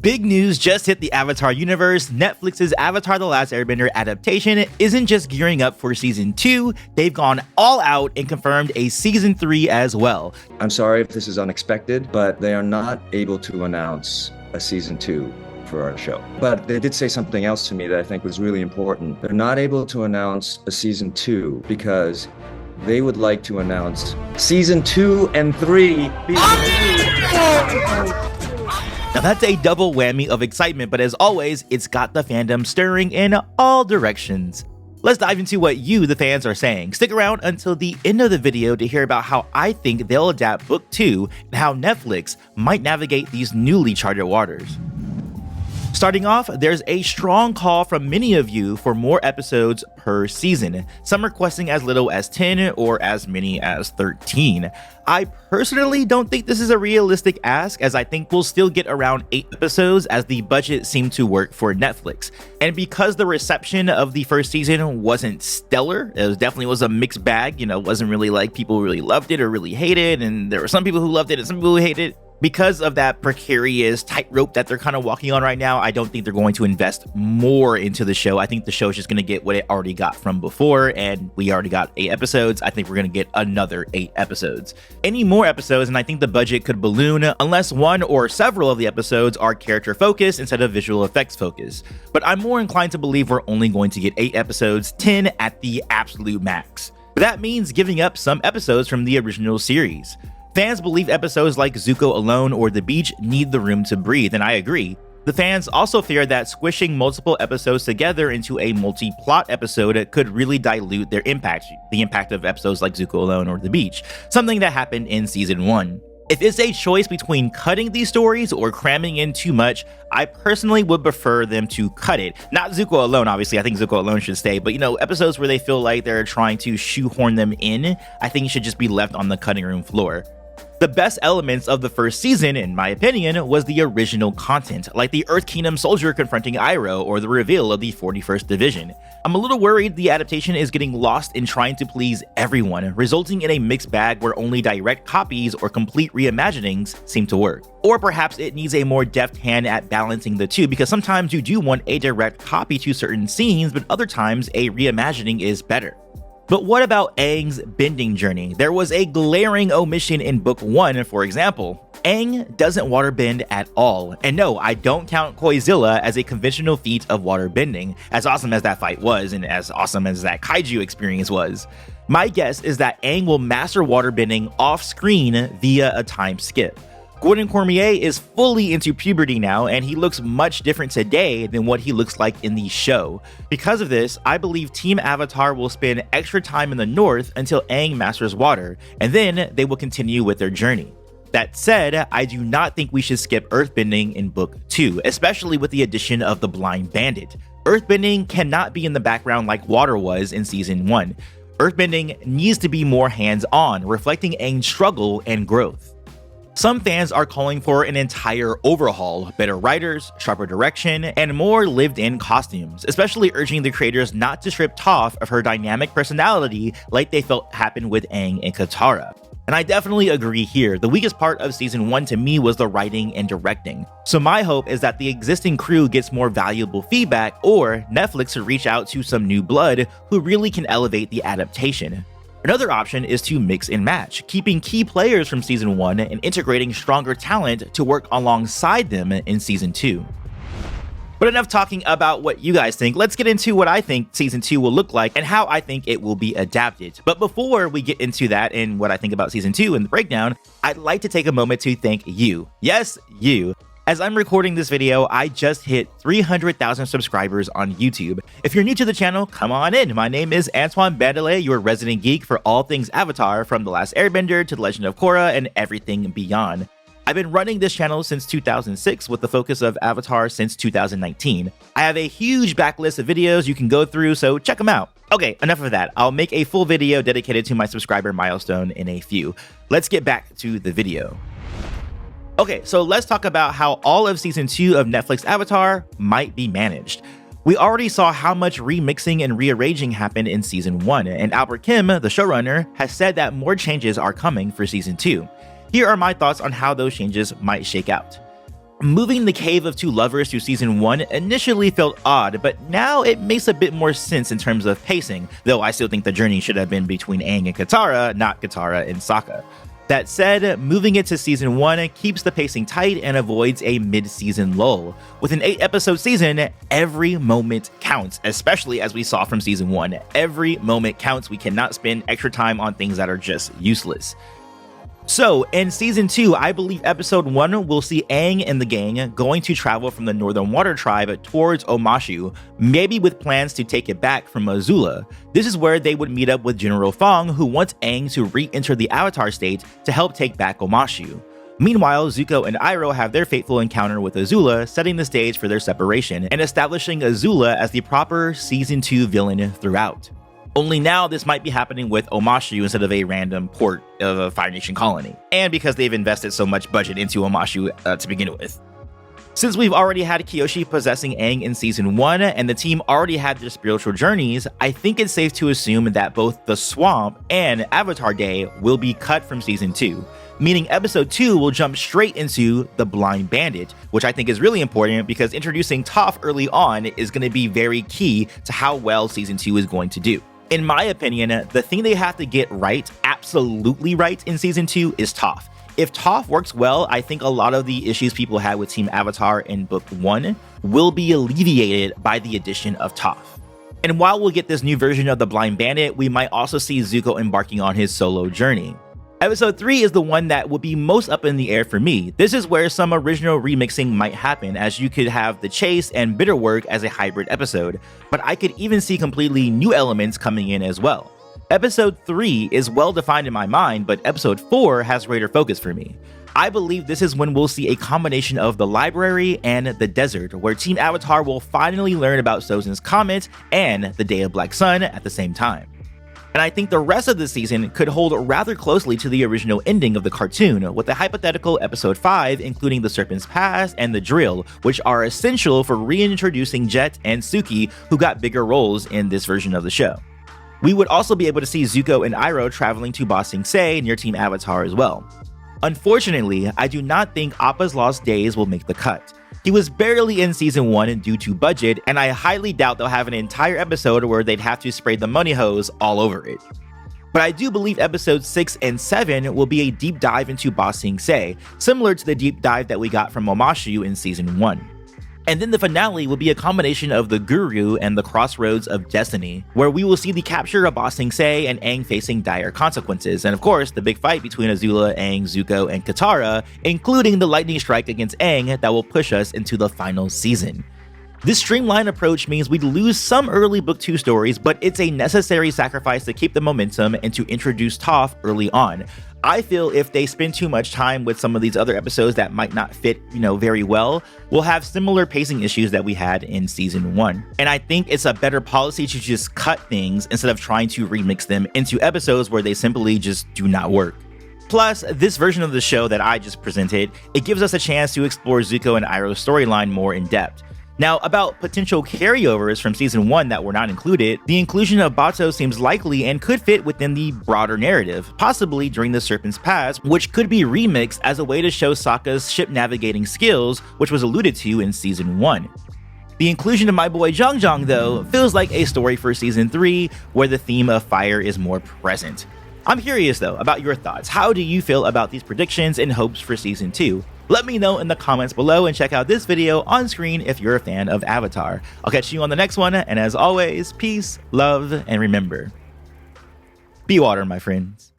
Big news just hit the Avatar universe. Netflix's Avatar: The Last Airbender adaptation isn't just gearing up for season 2, they've gone all out and confirmed a season 3 as well. I'm sorry if this is unexpected, but they are not able to announce a season 2 for our show. But they did say something else to me that I think was really important. They're not able to announce a season 2 because they would like to announce season 2 and 3. Now that's a double whammy of excitement, but as always, it's got the fandom stirring in all directions. Let's dive into what you, the fans, are saying. Stick around until the end of the video to hear about how I think they'll adapt Book 2 and how Netflix might navigate these newly charted waters. Starting off, there's a strong call from many of you for more episodes per season, some requesting as little as 10 or as many as 13. I personally don't think this is a realistic ask, as I think we'll still get around 8 episodes as the budget seemed to work for Netflix. And because the reception of the first season wasn't stellar, it definitely was a mixed bag, it wasn't really like people really loved it or really hated, and there were some people who loved it and some people who hated it. Because of that precarious tightrope that they're kind of walking on right now, I don't think they're going to invest more into the show. I think the show is just going to get what it already got from before, and we already got 8 episodes. I think we're going to get another 8 episodes. Any more episodes, and I think the budget could balloon unless one or several of the episodes are character focused instead of visual effects focused. But I'm more inclined to believe we're only going to get 8 episodes, 10 at the absolute max. That means giving up some episodes from the original series. Fans believe episodes like Zuko Alone or The Beach need the room to breathe, and I agree. The fans also fear that squishing multiple episodes together into a multi-plot episode could really dilute their impact, the impact of episodes like Zuko Alone or The Beach, something that happened in season 1. If it's a choice between cutting these stories or cramming in too much, I personally would prefer them to cut it. Not Zuko Alone, obviously. I think Zuko Alone should stay, but episodes where they feel like they're trying to shoehorn them in, I think should just be left on the cutting room floor. The best elements of the first season, in my opinion, was the original content, like the Earth Kingdom soldier confronting Iroh or the reveal of the 41st Division. I'm a little worried the adaptation is getting lost in trying to please everyone, resulting in a mixed bag where only direct copies or complete reimaginings seem to work. Or perhaps it needs a more deft hand at balancing the two, because sometimes you do want a direct copy to certain scenes, but other times a reimagining is better. But what about Aang's bending journey? There was a glaring omission in Book 1, for example. Aang doesn't waterbend at all. And no, I don't count Koizilla as a conventional feat of waterbending, as awesome as that fight was and as awesome as that kaiju experience was. My guess is that Aang will master waterbending off-screen via a time skip. Gordon Cormier is fully into puberty now, and he looks much different today than what he looks like in the show. Because of this, I believe Team Avatar will spend extra time in the north until Aang masters water, and then they will continue with their journey. That said, I do not think we should skip earthbending in Book 2, especially with the addition of the Blind Bandit. Earthbending cannot be in the background like water was in Season 1. Earthbending needs to be more hands-on, reflecting Aang's struggle and growth. Some fans are calling for an entire overhaul, better writers, sharper direction, and more lived-in costumes, especially urging the creators not to strip Toph of her dynamic personality like they felt happened with Aang and Katara. And I definitely agree here. The weakest part of Season 1 to me was the writing and directing. So my hope is that the existing crew gets more valuable feedback, or Netflix to reach out to some new blood who really can elevate the adaptation. Another option is to mix and match, keeping key players from Season 1 and integrating stronger talent to work alongside them in Season 2. But enough talking about what you guys think, let's get into what I think Season 2 will look like and how I think it will be adapted. But before we get into that and what I think about Season 2 and the breakdown, I'd like to take a moment to thank you. Yes, you. As I'm recording this video, I just hit 300,000 subscribers on YouTube. If you're new to the channel, come on in. My name is Antoine Bandele, your resident geek for all things Avatar, from The Last Airbender to The Legend of Korra and everything beyond. I've been running this channel since 2006 with the focus of Avatar since 2019. I have a huge backlist of videos you can go through, so check them out. Okay, enough of that. I'll make a full video dedicated to my subscriber milestone in a few. Let's get back to the video. Okay, so let's talk about how all of Season 2 of Netflix Avatar might be managed. We already saw how much remixing and rearranging happened in Season 1, and Albert Kim, the showrunner, has said that more changes are coming for Season 2. Here are my thoughts on how those changes might shake out. Moving the Cave of Two Lovers to season 1 initially felt odd, but now it makes a bit more sense in terms of pacing, though I still think the journey should have been between Aang and Katara, not Katara and Sokka. That said, moving it to season 1 keeps the pacing tight and avoids a mid-season lull. With an 8-episode season, every moment counts, especially as we saw from season 1. Every moment counts. We cannot spend extra time on things that are just useless. So, in Season 2, I believe Episode 1 will see Aang and the gang going to travel from the Northern Water Tribe towards Omashu, maybe with plans to take it back from Azula. This is where they would meet up with General Fong, who wants Aang to re-enter the Avatar state to help take back Omashu. Meanwhile, Zuko and Iroh have their fateful encounter with Azula, setting the stage for their separation and establishing Azula as the proper Season 2 villain throughout. Only now this might be happening with Omashu instead of a random port of a Fire Nation colony, and because they've invested so much budget into Omashu to begin with. Since we've already had Kyoshi possessing Aang in Season 1, and the team already had their spiritual journeys, I think it's safe to assume that both the Swamp and Avatar Day will be cut from Season 2, meaning Episode 2 will jump straight into the Blind Bandit, which I think is really important because introducing Toph early on is going to be very key to how well Season 2 is going to do. In my opinion, the thing they have to get right, absolutely right in Season 2 is Toph. If Toph works well, I think a lot of the issues people had with Team Avatar in Book 1 will be alleviated by the addition of Toph. And while we'll get this new version of the Blind Bandit, we might also see Zuko embarking on his solo journey. Episode 3 is the one that will be most up in the air for me. This is where some original remixing might happen, as you could have the chase and bitter work as a hybrid episode, but I could even see completely new elements coming in as well. Episode 3 is well defined in my mind, but Episode 4 has greater focus for me. I believe this is when we'll see a combination of the library and the desert, where Team Avatar will finally learn about Sozin's Comet and the Day of Black Sun at the same time. And I think the rest of the season could hold rather closely to the original ending of the cartoon, with a hypothetical Episode 5 including the Serpent's Pass and the Drill, which are essential for reintroducing Jet and Suki, who got bigger roles in this version of the show. We would also be able to see Zuko and Iroh traveling to Ba Sing Se near Team Avatar as well. Unfortunately, I do not think Appa's Lost Days will make the cut. He was barely in Season 1 due to budget, and I highly doubt they'll have an entire episode where they'd have to spray the money hose all over it. But I do believe Episodes 6 and 7 will be a deep dive into Ba Sing Se, similar to the deep dive that we got from Omashu in Season 1. And then the finale will be a combination of the Guru and the Crossroads of Destiny, where we will see the capture of Ba Sing Se and Aang facing dire consequences, and of course the big fight between Azula, Aang, Zuko, and Katara, including the lightning strike against Aang that will push us into the final season. This streamlined approach means we'd lose some early Book 2 stories, but it's a necessary sacrifice to keep the momentum and to introduce Toph early on. I feel if they spend too much time with some of these other episodes that might not fit, very well, we'll have similar pacing issues that we had in Season 1. And I think it's a better policy to just cut things instead of trying to remix them into episodes where they simply just do not work. Plus, this version of the show that I just presented, it gives us a chance to explore Zuko and Iroh's storyline more in depth. Now, about potential carryovers from Season 1 that were not included, the inclusion of Bato seems likely and could fit within the broader narrative, possibly during the Serpent's Pass, which could be remixed as a way to show Sokka's ship navigating skills, which was alluded to in Season 1. The inclusion of my boy Zhang Zhang, though, feels like a story for Season 3, where the theme of fire is more present. I'm curious, though, about your thoughts. How do you feel about these predictions and hopes for Season 2? Let me know in the comments below and check out this video on screen if you're a fan of Avatar. I'll catch you on the next one, and as always, peace, love, and remember, be water, my friends.